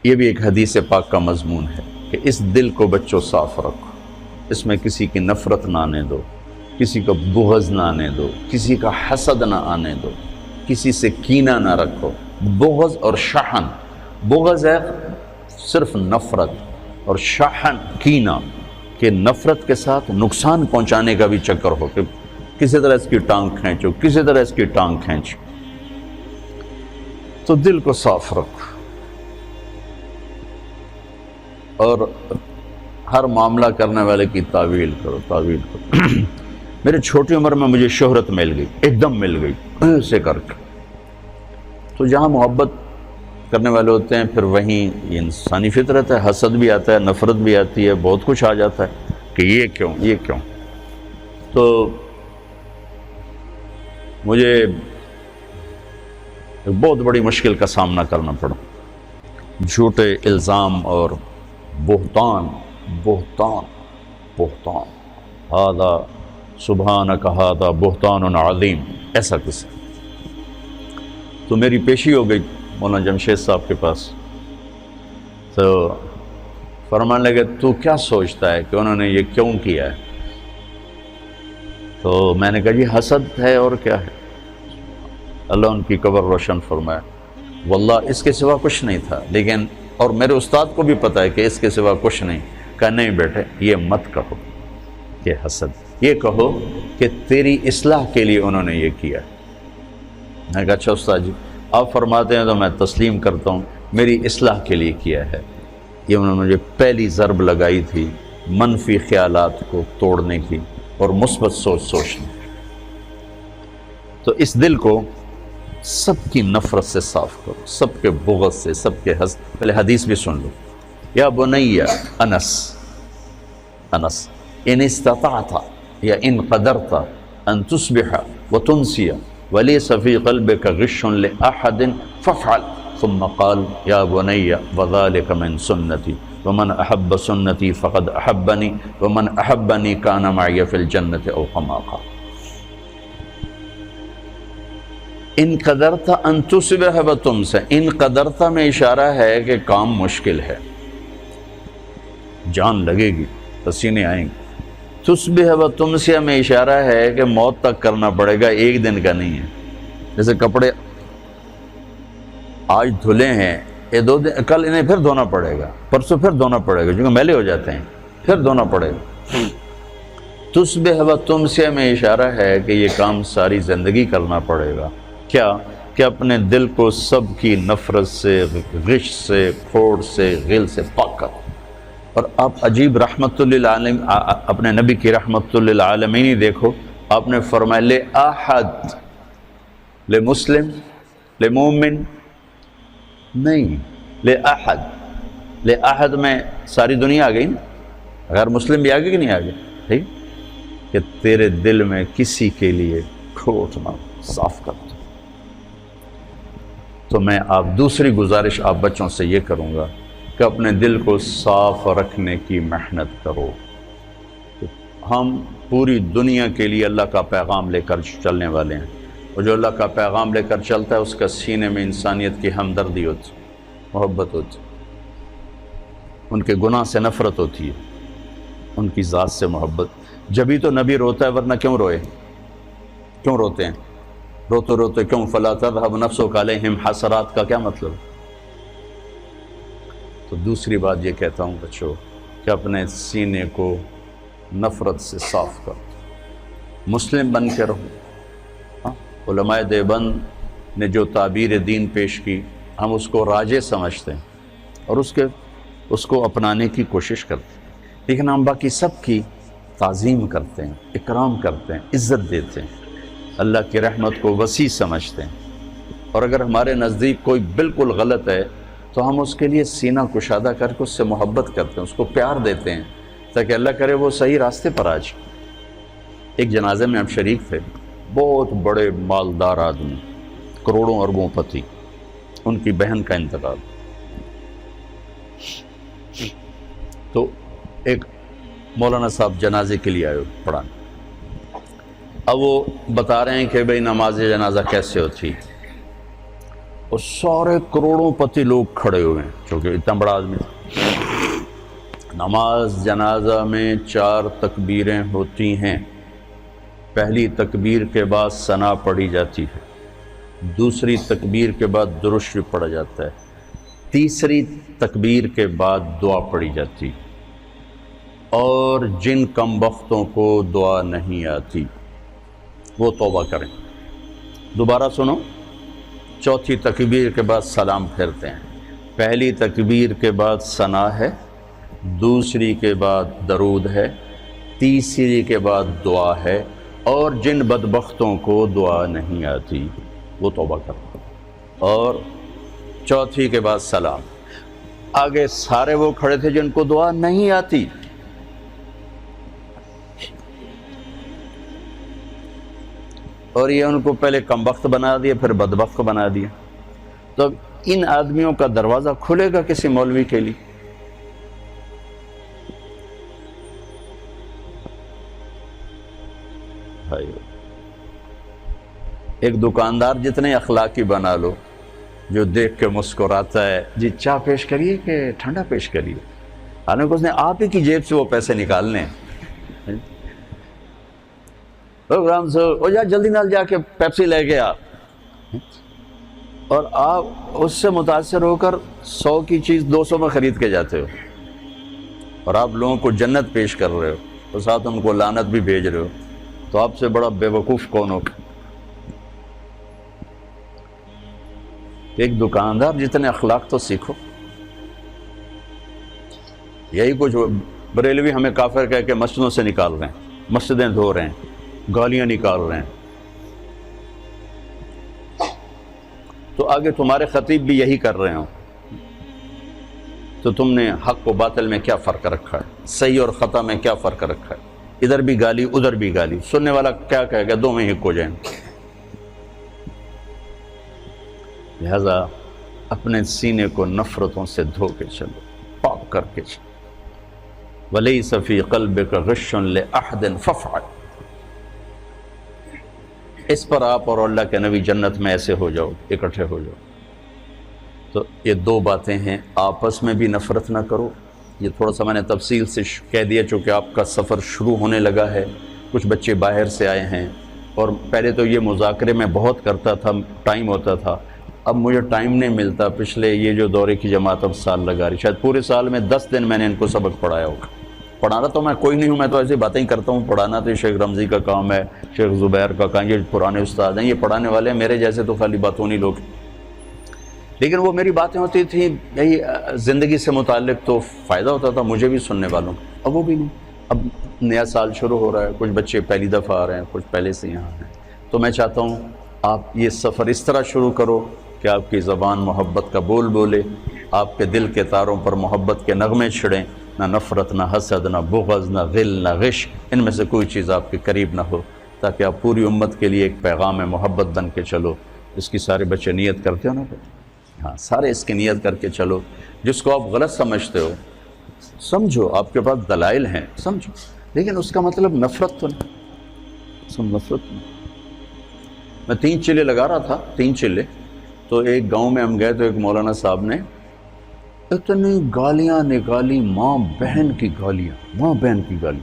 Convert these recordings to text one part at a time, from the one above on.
یہ بھی ایک حدیث پاک کا مضمون ہے کہ اس دل کو بچوں صاف رکھو، اس میں کسی کی نفرت نہ آنے دو، کسی کا بغض نہ آنے دو، کسی کا حسد نہ آنے دو، کسی سے کینہ نہ رکھو۔ بغض اور شحن، بغض ہے صرف نفرت، اور شحن کینہ کہ نفرت کے ساتھ نقصان پہنچانے کا بھی چکر ہو کہ کسی طرح اس کی ٹانگ کھینچو، کسی طرح اس کی ٹانگ کھینچو۔ تو دل کو صاف رکھو اور ہر معاملہ کرنے والے کی تعویل کرو، تعویل کرو۔ میرے چھوٹی عمر میں مجھے شہرت مل گئی، ایک دم مل گئی ایسے کر کے۔ تو جہاں محبت کرنے والے ہوتے ہیں پھر وہیں یہ انسانی فطرت ہے، حسد بھی آتا ہے، نفرت بھی آتی ہے، بہت کچھ آ جاتا ہے کہ یہ کیوں، یہ کیوں۔ تو مجھے ایک بہت بڑی مشکل کا سامنا کرنا پڑا، جھوٹے الزام اور بہتان، بہتان، بہتان، ہذا سبحانک ھذا بہتان عظیم، ایسا قصہ۔ تو میری پیشی ہو گئی مولانا جمشید صاحب کے پاس، تو فرمانے لگے تو کیا سوچتا ہے کہ انہوں نے یہ کیوں کیا ہے؟ تو میں نے کہا جی حسد ہے اور کیا ہے۔ اللہ ان کی قبر روشن فرمائے۔ واللہ اس کے سوا کچھ نہیں تھا، لیکن اور میرے استاد کو بھی پتہ ہے کہ اس کے سوا کچھ نہیں۔ کہا نہیں بیٹے یہ مت کہو کہ حسد، یہ کہو کہ تیری اصلاح کے لیے انہوں نے یہ کیا۔ میں نے کہا اچھا استاد جی آپ فرماتے ہیں تو میں تسلیم کرتا ہوں، میری اصلاح کے لیے کیا ہے۔ یہ انہوں نے مجھے پہلی ضرب لگائی تھی منفی خیالات کو توڑنے کی اور مثبت سوچ سوچنے۔ تو اس دل کو سب کی نفرت سے صاف کرو، سب کے بغض سے، سب کے حسد۔ پہلے حدیث بھی سن لو، یا بنی انس ان استطعت یا ان قدرت ان تصبح وتنسی ولیس فی قلبک غش لأحد فافعل، ثم قال یا بنی وذلک من سنتی ومن احب سنتی فقد احبنی ومن احبنی کان معی فی الجنت او کما قال۔ ان قدرت ان تصبح وتنسی، ان قدرت میں اشارہ ہے کہ کام مشکل ہے، جان لگے گی، پسینے آئیں گے۔ تصبح وتنسی میں اشارہ ہے کہ موت تک کرنا پڑے گا، ایک دن کا نہیں ہے۔ جیسے کپڑے آج دھلے ہیں، یہ 2 دن، کل انہیں پھر دھونا پڑے گا، پرسوں پھر دھونا پڑے گا، کیونکہ میلے ہو جاتے ہیں، پھر دھونا پڑے گا۔ تصبح وتنسی میں اشارہ ہے کہ یہ کام ساری زندگی کرنا پڑے گا۔ کیا کہ اپنے دل کو سب کی نفرت سے، غش سے، کھوڑ سے، غل سے پاک کر۔ اور آپ عجیب رحمت للعالمین، اپنے نبی کی رحمت للعالمین ہی دیکھو، آپ نے فرمایا لأحد، لمسلم، لمومن نہیں، لأحد، لأحد میں ساری دنیا آ گئی نا، غیر مسلم بھی آگے کہ نہیں آگے، ٹھیک کہ تیرے دل میں کسی کے لیے کھوٹ نہ صاف کر دو۔ تو میں آپ دوسری گزارش آپ بچوں سے یہ کروں گا کہ اپنے دل کو صاف رکھنے کی محنت کرو۔ ہم پوری دنیا کے لیے اللہ کا پیغام لے کر چلنے والے ہیں، اور جو اللہ کا پیغام لے کر چلتا ہے اس کا سینے میں انسانیت کی ہمدردی ہوتی، محبت ہوتی، ان کے گناہ سے نفرت ہوتی ہے، ان کی ذات سے محبت۔ جبھی تو نبی روتا ہے، ورنہ کیوں روئے؟ کیوں روتے ہیں؟ روتے روتے کیوں؟ فلا تذهب نفسك علیہم حسرات کا کیا مطلب؟ تو دوسری بات یہ کہتا ہوں بچوں کہ اپنے سینے کو نفرت سے صاف کرو، مسلم بن کے رہو۔ علماء دیوبند نے جو تعبیر دین پیش کی ہم اس کو راجع سمجھتے ہیں اور اس کو اپنانے کی کوشش کرتے ہیں، لیکن ہم باقی سب کی تعظیم کرتے ہیں، اکرام کرتے ہیں، عزت دیتے ہیں، اللہ کی رحمت کو وسیع سمجھتے ہیں۔ اور اگر ہمارے نزدیک کوئی بالکل غلط ہے تو ہم اس کے لیے سینہ کشادہ کر کے اس سے محبت کرتے ہیں، اس کو پیار دیتے ہیں تاکہ اللہ کرے وہ صحیح راستے پر آ جائے۔ ایک جنازے میں ہم شریک تھے، بہت بڑے مالدار آدمی، کروڑوں اربوں پتی، ان کی بہن کا انتقال۔ تو ایک مولانا صاحب جنازے کے لیے آئے پڑھانے، اب وہ بتا رہے ہیں کہ بھئی نماز جنازہ کیسے ہوتی۔ اور سارے کروڑوں پتی لوگ کھڑے ہوئے ہیں چونکہ اتنا بڑا آدمی تھا۔ نماز جنازہ میں 4 تکبیریں ہوتی ہیں۔ پہلی تکبیر کے بعد ثنا پڑھی جاتی ہے، دوسری تکبیر کے بعد درود شریف پڑھا جاتا ہے، تیسری تکبیر کے بعد دعا پڑھی جاتی ہے۔ اور جن کم بختوں کو دعا نہیں آتی وہ توبہ کریں۔ دوبارہ سنو، چوتھی تکبیر کے بعد سلام پھیرتے ہیں، پہلی تکبیر کے بعد ثنا ہے، دوسری کے بعد درود ہے، تیسری کے بعد دعا ہے، اور جن بدبختوں کو دعا نہیں آتی وہ توبہ کرتے ہیں، اور چوتھی کے بعد سلام۔ آگے سارے وہ کھڑے تھے جن کو دعا نہیں آتی، اور یہ ان کو پہلے کم بخت بنا دیا پھر بدبخت بنا دیا۔ تو اب ان آدمیوں کا دروازہ کھلے گا کسی مولوی کے لیے؟ ایک دکاندار جتنے اخلاقی بنا لو، جو دیکھ کے مسکراتا ہے، جی چائے پیش کریے کہ ٹھنڈا پیش کریے، حالانکہ اس نے آپ ہی کی جیب سے وہ پیسے نکالنے ہیں۔ پروگرام سے جا جلدی نال جا کے پیپسی لے کے آ، اور آپ اس سے متاثر ہو کر 100 کی چیز 200 میں خرید کے جاتے ہو، اور آپ لوگوں کو جنت پیش کر رہے ہو اور ساتھ ان کو لعنت بھی بھیج رہے ہو، تو آپ سے بڑا بے وقوف کون ہوگا؟ ایک دکاندار جتنے اخلاق تو سیکھو۔ یہی کچھ بریلوی ہمیں کافر کہہ کے مسجدوں سے نکال رہے ہیں، مسجدیں دھو رہے ہیں، گالیاں نکال رہے ہیں، تو آگے تمہارے خطیب بھی یہی کر رہے ہوں، تو تم نے حق و باطل میں کیا فرق رکھا ہے، صحیح اور خطا میں کیا فرق رکھا ہے؟ ادھر بھی گالی ادھر بھی گالی، سننے والا کیا کہے گا؟ دو میں ہک ہو جائیں۔ لہذا اپنے سینے کو نفرتوں سے دھو کے چلو، پاک کر کے چلو۔ وَلَيْسَ فِي قَلْبِكَ غِشٌّ لِأَحَدٍ فَافْعَلْ۔ اس پر آپ اور اللہ کے نبی جنت میں ایسے ہو جاؤ، اکٹھے ہو جاؤ۔ تو یہ 2 باتیں ہیں، آپس میں بھی نفرت نہ کرو۔ یہ تھوڑا سا میں نے تفصیل سے کہہ دیا چونکہ آپ کا سفر شروع ہونے لگا ہے، کچھ بچے باہر سے آئے ہیں، اور پہلے تو یہ مذاکرے میں بہت کرتا تھا، ٹائم ہوتا تھا، اب مجھے ٹائم نہیں ملتا۔ پچھلے یہ جو دورے کی جماعت اب سال لگا رہی، شاید پورے سال میں 10 دن میں نے ان کو سبق پڑھایا ہوگا۔ پڑھانا تو میں کوئی نہیں ہوں، میں تو ایسی باتیں ہی کرتا ہوں، پڑھانا تو شیخ رمضی کا کام ہے، شیخ زبیر کا کام، یہ پرانے استاد ہیں، یہ پڑھانے والے ہیں، میرے جیسے تو خالی باتونی لوگ۔ لیکن وہ میری باتیں ہوتی تھیں یہی زندگی سے متعلق، تو فائدہ ہوتا تھا مجھے بھی سننے والوں کو۔ اب وہ بھی نہیں، اب نیا سال شروع ہو رہا ہے، کچھ بچے پہلی دفعہ آ رہے ہیں، کچھ پہلے سے یہاں ہیں، تو میں چاہتا ہوں آپ یہ سفر اس طرح شروع کرو کہ آپ کی زبان محبت کا بول بولے، آپ کے دل کے تاروں پر محبت کے نغمے چھڑیں، نہ نفرت، نہ حسد، نہ بغض، نہ غل، نہ غش، ان میں سے کوئی چیز آپ کے قریب نہ ہو، تاکہ آپ پوری امت کے لیے ایک پیغام محبت بن کے چلو۔ اس کی سارے بچے نیت کرتے ہو نا؟ ہاں، سارے اس کی نیت کر کے چلو۔ جس کو آپ غلط سمجھتے ہو سمجھو، آپ کے پاس دلائل ہیں، سمجھو، لیکن اس کا مطلب نفرت تو نہیں، سم نفرت نہیں۔ میں 3 چلے لگا رہا تھا، 3 چلے، تو ایک گاؤں میں ہم گئے تو ایک مولانا صاحب نے اتنی گالیاں نکالی، ماں بہن کی گالیاں، ماں بہن کی گالی،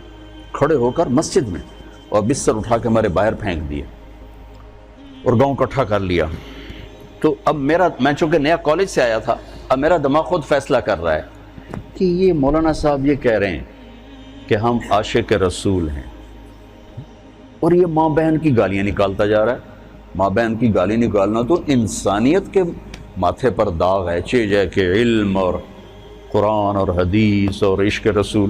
کھڑے ہو کر مسجد میں، اور بستر اٹھا کے ہمارے باہر پھینک دیا اور گاؤں اکٹھا کر لیا۔ تو اب میں چونکہ نیا کالج سے آیا تھا، اب میرا دماغ خود فیصلہ کر رہا ہے کہ یہ مولانا صاحب یہ کہہ رہے ہیں کہ ہم عاشق رسول ہیں، اور یہ ماں بہن کی گالیاں نکالتا جا رہا ہے۔ ماں بہن کی گالی نکالنا تو انسانیت کے ماتھے پر داغ ہے، چیز ہے کہ علم اور قرآن اور حدیث اور عشق رسول،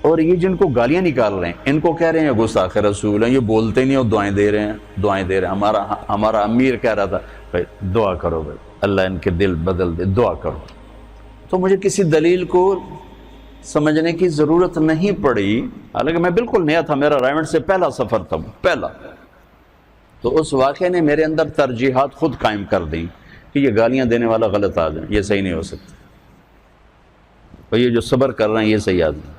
اور یہ جن کو گالیاں نکال رہے ہیں ان کو کہہ رہے ہیں گستاخ رسول ہیں، یہ بولتے نہیں اور دعائیں دے رہے ہیں، دعائیں دے رہے ہیں۔ ہمارا امیر کہہ رہا تھا بھائی دعا کرو، بھائی اللہ ان کے دل بدل دے، دعا کرو۔ تو مجھے کسی دلیل کو سمجھنے کی ضرورت نہیں پڑی، حالانکہ میں بالکل نیا تھا، میرا رائمنڈ سے پہلا سفر تھا، پہلا۔ تو اس واقعے نے میرے اندر ترجیحات خود قائم کر دیں کہ یہ گالیاں دینے والا غلط آدمی، یہ صحیح نہیں ہو سکتا، اور یہ جو صبر کر رہے ہیں یہ صحیح آدمی۔